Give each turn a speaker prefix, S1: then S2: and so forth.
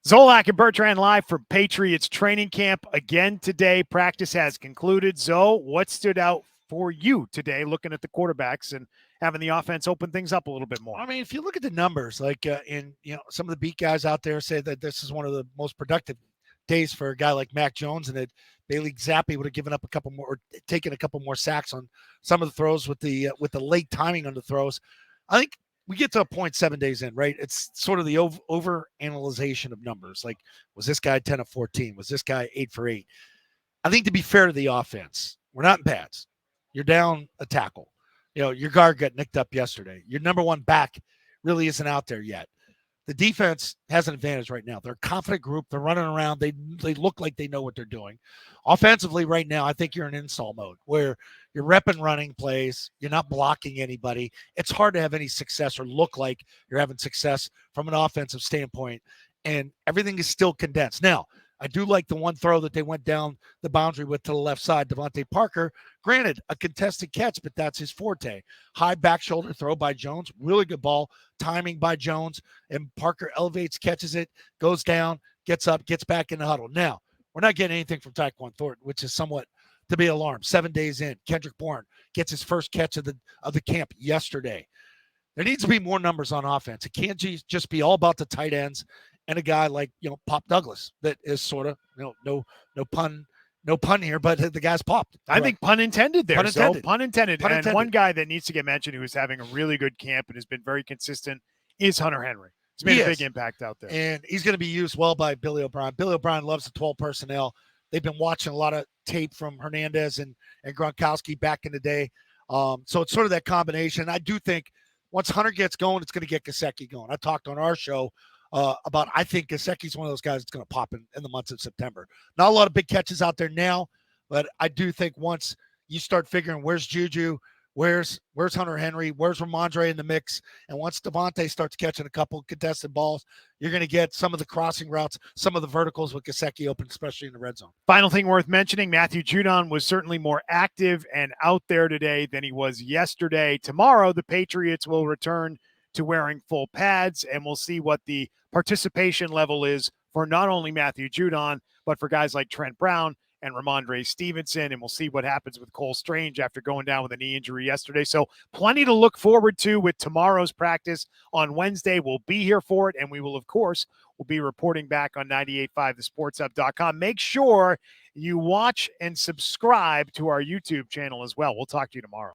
S1: Zolak and Bertrand live from Patriots Training Camp again today. Practice has concluded. Zo, what stood out for you today looking at the quarterbacks and having the offense open things up a little bit more?
S2: I mean, if you look at the numbers, like some of the beat guys out there say that this is one of the most productive days for a guy like Mac Jones, and that Bailey Zappi would have given up a couple more, or taken a couple more sacks on some of the throws with the late timing on the throws. I think we get to a point 7 days in, right? It's sort of the over analyzation of numbers. Like, was this guy 10 of 14? Was this guy 8 for 8? I think to be fair to the offense, we're not in pads. You're down a tackle. Your guard got nicked up yesterday. Your number one back really isn't out there yet. The defense has an advantage right now. They're a confident group. They're running around. They look like they know what they're doing. Offensively right now, I think you're in install mode where you're repping running plays. You're not blocking anybody. It's hard to have any success or look like you're having success from an offensive standpoint, and everything is still condensed. Now, I do like the one throw that they went down the boundary with to the left side, Devontae Parker. Granted, a contested catch, but that's his forte. High back shoulder throw by Jones. Really good ball. Timing by Jones. And Parker elevates, catches it, goes down, gets up, gets back in the huddle. Now, we're not getting anything from Tyquan Thornton, which is somewhat to be alarmed. 7 days in, Kendrick Bourne gets his first catch of the camp yesterday. There needs to be more numbers on offense. It can't just be all about the tight ends and a guy like, Pop Douglas that is sort of, no pun here, but the guy's popped.
S1: I think pun intended there.
S2: Pun intended.
S1: And one guy that needs to get mentioned who is having a really good camp and has been very consistent is Hunter Henry. He's made a big impact out there.
S2: And he's going to be used well by Billy O'Brien. Billy O'Brien loves the 12 personnel. They've been watching a lot of tape from Hernandez and Gronkowski back in the day. So it's sort of that combination. I do think once Hunter gets going, it's going to get Gesicki going. I talked on our show about I think Gesicki's one of those guys that's going to pop in the months of September. Not a lot of big catches out there now, but I do think once you start figuring where's Juju, where's Hunter Henry, where's Ramondre in the mix, and once Devontae starts catching a couple contested balls, you're going to get some of the crossing routes, some of the verticals with Gesicki open, especially in the red zone.
S1: Final thing worth mentioning, Matthew Judon was certainly more active and out there today than he was yesterday. Tomorrow, the Patriots will return to wearing full pads, and we'll see what the participation level is for not only Matthew Judon, but for guys like Trent Brown and Ramondre Stevenson, and we'll see what happens with Cole Strange after going down with a knee injury yesterday. So plenty to look forward to with tomorrow's practice on Wednesday. We'll be here for it, and we will, of course, be reporting back on 98.5thesportshub.com. Make sure you watch and subscribe to our YouTube channel as well. We'll talk to you tomorrow.